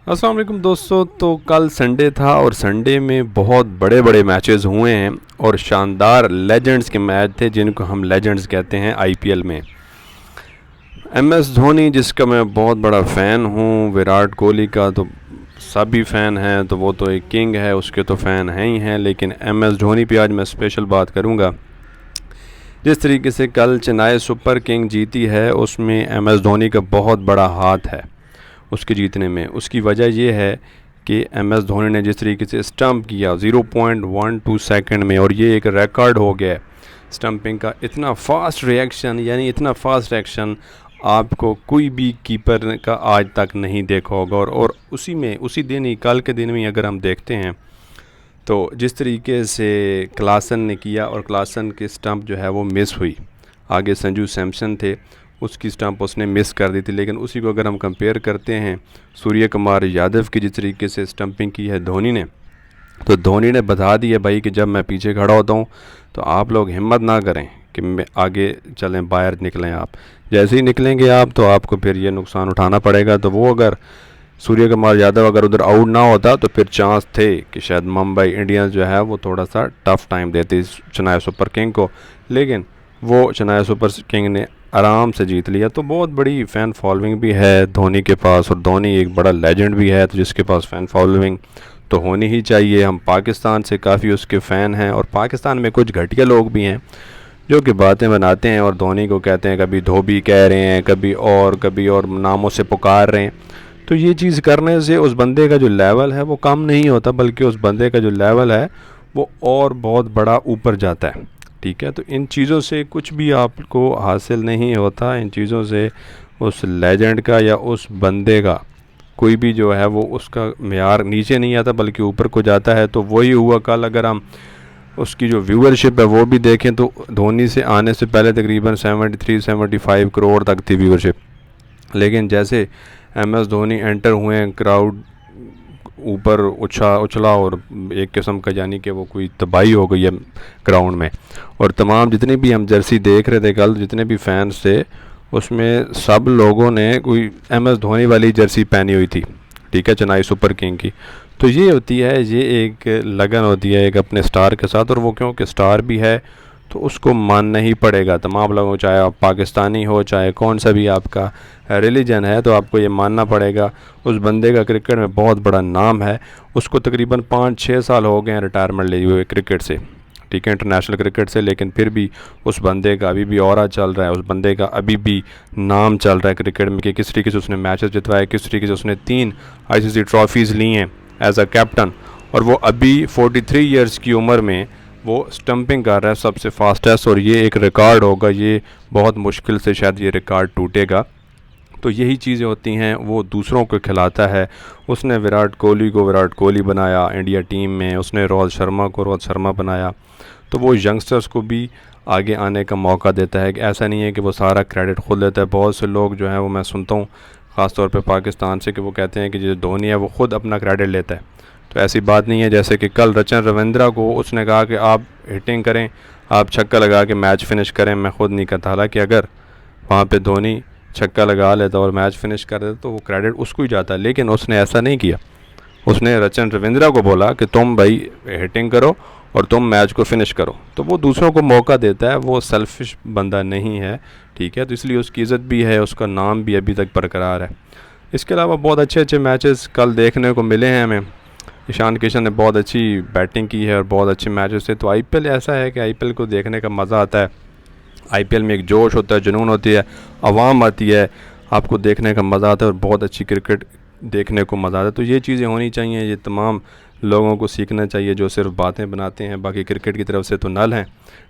अस्सलाम वालेकुम दोस्तों। तो कल संडे था और संडे में बहुत बड़े बड़े मैचेस हुए हैं और शानदार लेजेंड्स के मैच थे जिनको हम लेजेंड्स कहते हैं आईपीएल में। एम एस धोनी जिसका मैं बहुत बड़ा फ़ैन हूँ, विराट कोहली का तो सभी फ़ैन हैं, तो वो तो एक किंग है, उसके तो फ़ैन हैं ही हैं। लेकिन एम एस धोनी पे आज मैं स्पेशल बात करूँगा। जिस तरीके से कल चेन्नई सुपर किंग जीती है उसमें एम एस धोनी का बहुत बड़ा हाथ है उसके जीतने में। उसकी वजह यह है कि एम एस धोनी ने जिस तरीके से स्टंप किया 0.12 सेकंड में, और ये एक रिकॉर्ड हो गया स्टंपिंग का। इतना फास्ट रिएक्शन, यानी इतना फास्ट रिएक्शन आपको कोई भी कीपर का आज तक नहीं देखा होगा। और उसी दिन ही, कल के दिन में अगर हम देखते हैं तो जिस तरीके से क्लासन ने किया, और क्लासन की स्टंप जो है वो मिस हुई। आगे संजू सैमसन थे, उसकी स्टंप उसने मिस कर दी थी। लेकिन उसी को अगर हम कंपेयर करते हैं सूर्य कुमार यादव की जिस तरीके से स्टंपिंग की है धोनी ने, तो धोनी ने बता दिया भाई कि जब मैं पीछे खड़ा होता हूँ तो आप लोग हिम्मत ना करें कि मैं आगे चलें, बाहर निकलें। आप जैसे ही निकलेंगे आप तो आपको फिर ये नुकसान उठाना पड़ेगा। तो वो अगर सूर्य कुमार यादव अगर उधर आउट ना होता तो फिर चांस थे कि शायद मुंबई इंडियंस जो है वो थोड़ा सा टफ़ टाइम देती चेन्नई सुपर किंग को। लेकिन वो चेन्नई सुपर किंग ने आराम से जीत लिया। तो बहुत बड़ी फ़ैन फॉलोइंग भी है धोनी के पास, और धोनी एक बड़ा लेजेंड भी है, तो जिसके पास फ़ैन फॉलोइंग तो होनी ही चाहिए। हम पाकिस्तान से काफ़ी उसके फ़ैन हैं, और पाकिस्तान में कुछ घटिया लोग भी हैं जो कि बातें बनाते हैं और धोनी को कहते हैं, कभी धोबी कह रहे हैं, कभी और नामों से पुकार रहे हैं। तो ये चीज़ करने से उस बंदे का जो लेवल है वो कम नहीं होता, बल्कि उस बंदे का जो लेवल है वो और बहुत बड़ा ऊपर जाता है। ठीक है, तो इन चीज़ों से कुछ भी आपको हासिल नहीं होता। इन चीज़ों से उस लेजेंड का या उस बंदे का कोई भी जो है वो उसका मेयार नीचे नहीं आता बल्कि ऊपर को जाता है। तो वही हुआ कल। अगर हम उसकी जो व्यूअरशिप है वो भी देखें तो धोनी से आने से पहले तकरीबन 73-75 करोड़ तक थी व्यूअरशिप। लेकिन जैसे एम एस धोनी एंटर हुए हैं, क्राउड ऊपर उछला और एक किस्म का, यानी कि वो कोई तबाही हो गई है ग्राउंड में। और तमाम जितने भी हम जर्सी देख रहे थे कल, जितने भी फैंस थे, उसमें सब लोगों ने कोई एम एस धोनी वाली जर्सी पहनी हुई थी। ठीक है, चेन्नई सुपर किंग की। तो ये होती है, ये एक लगन होती है एक अपने स्टार के साथ, और वो क्योंकि स्टार भी है तो उसको मानना ही पड़ेगा तमाम लोगों, चाहे आप पाकिस्तानी हो, चाहे कौन सा भी आपका रिलीजन है, तो आपको ये मानना पड़ेगा। उस बंदे का क्रिकेट में बहुत बड़ा नाम है। उसको तकरीबन 5-6 साल हो गए हैं रिटायरमेंट लिए हुए क्रिकेट से, ठीक है, इंटरनेशनल क्रिकेट से। लेकिन फिर भी उस बंदे का अभी भी ऑरा चल रहा है, उस बंदे का अभी भी नाम चल रहा है क्रिकेट में कि किस तरीके से उसने मैचेस जितवाए, किस तरीके से उसने 3 आईसीसी ट्रॉफीज़ ली हैं एज अ कैप्टन। और वो अभी 43 ईयर्स की उम्र में वो स्टंपिंग कर रहा है सबसे फास्टेस्ट, और ये एक रिकॉर्ड होगा। ये बहुत मुश्किल से शायद ये रिकॉर्ड टूटेगा। तो यही चीज़ें होती हैं, वो दूसरों को खिलाता है। उसने विराट कोहली को विराट कोहली बनाया इंडिया टीम में, उसने रोहित शर्मा को रोहित शर्मा बनाया। तो वो यंगस्टर्स को भी आगे आने का मौका देता है। कि ऐसा नहीं है कि वो सारा क्रेडिट खुद लेता है। बहुत से लोग जो हैं वो मैं सुनता हूँ ख़ास तौर पे पाकिस्तान से, कि वो कहते हैं कि जो धोनी है वो ख़ुद अपना क्रेडिट लेता है। तो ऐसी बात नहीं है। जैसे कि कल रचन रविंद्रा को उसने कहा कि आप हिटिंग करें, आप छक्का लगा के मैच फिनिश करें, मैं ख़ुद नहीं करता। हालांकि अगर वहाँ पे धोनी छक्का लगा लेता और मैच फिनिश कर देता तो वो क्रेडिट उसको ही जाता, लेकिन उसने ऐसा नहीं किया। उसने रचन रविंद्रा को बोला कि तुम भाई हिटिंग करो और तुम मैच को फिनिश करो। तो वो दूसरों को मौका देता है, वो सेल्फिश बंदा नहीं है। ठीक है, तो इसलिए उसकी इज़्ज़त भी है, उसका नाम भी अभी तक बरकरार है। इसके अलावा बहुत अच्छे अच्छे मैचेस कल देखने को मिले हैं हमें। ईशान किशन ने बहुत अच्छी बैटिंग की है और बहुत अच्छे मैचेस थे। तो आईपीएल ऐसा है कि आईपीएल को देखने का मज़ा आता है। आईपीएल में एक जोश होता है, जुनून होती है, आवाम आती है, आपको देखने का मज़ा आता है और बहुत अच्छी क्रिकेट देखने को मज़ा आता है। तो ये चीज़ें होनी चाहिए, ये तमाम लोगों को सीखना चाहिए जो सिर्फ बातें बनाते हैं, बाकी क्रिकेट की तरफ से तो नल हैं।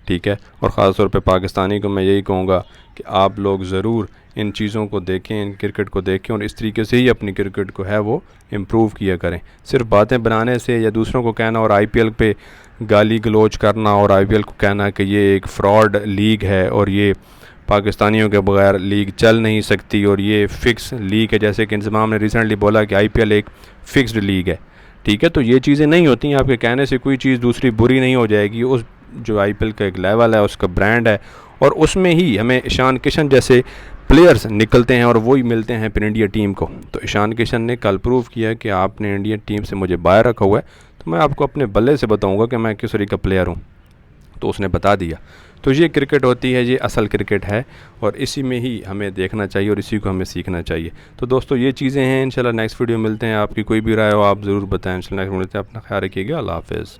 ठीक है, और ख़ास तौर पे पाकिस्तानी को मैं यही कहूँगा कि आप लोग ज़रूर इन चीज़ों को देखें, इन क्रिकेट को देखें, और इस तरीके से ही अपनी क्रिकेट को है वो इम्प्रूव किया करें। सिर्फ बातें बनाने से या दूसरों को कहना और आईपीएल पे गाली गलोच करना और आईपीएल को कहना कि ये एक फ्रॉड लीग है और ये पाकिस्तानियों के बगैर लीग चल नहीं सकती और ये फ़िक्स लीग है, जैसे कि इंज़माम ने रिसेंटली बोला कि आईपीएल एक फ़िक्स्ड लीग है। ठीक है, तो ये चीज़ें नहीं होती हैं। आपके कहने से कोई चीज़ दूसरी बुरी नहीं हो जाएगी। उस जो आईपीएल का एक लेवल है, उसका ब्रांड है, और उसमें ही हमें ईशान किशन जैसे प्लेयर्स निकलते हैं और वही मिलते हैं फिर इंडिया टीम को। तो ईशान किशन ने कल प्रूव किया कि आपने इंडियन टीम से मुझे बाहर रखा हुआ है, तो मैं आपको अपने बल्ले से बताऊंगा कि मैं किस तरीके का प्लेयर हूँ। तो उसने बता दिया। तो ये क्रिकेट होती है, ये असल क्रिकेट है और इसी में ही हमें देखना चाहिए और इसी को हमें सीखना चाहिए। तो दोस्तों ये चीज़ें हैं। इंशाल्लाह नेक्स्ट वीडियो मिलते हैं। आपकी कोई भी राय हो आप ज़रूर बताएं। इंशाल्लाह नेक्स्ट मिलते हैं। अपना ख्याल रखिएगा। अल्लाह हाफ़िज़।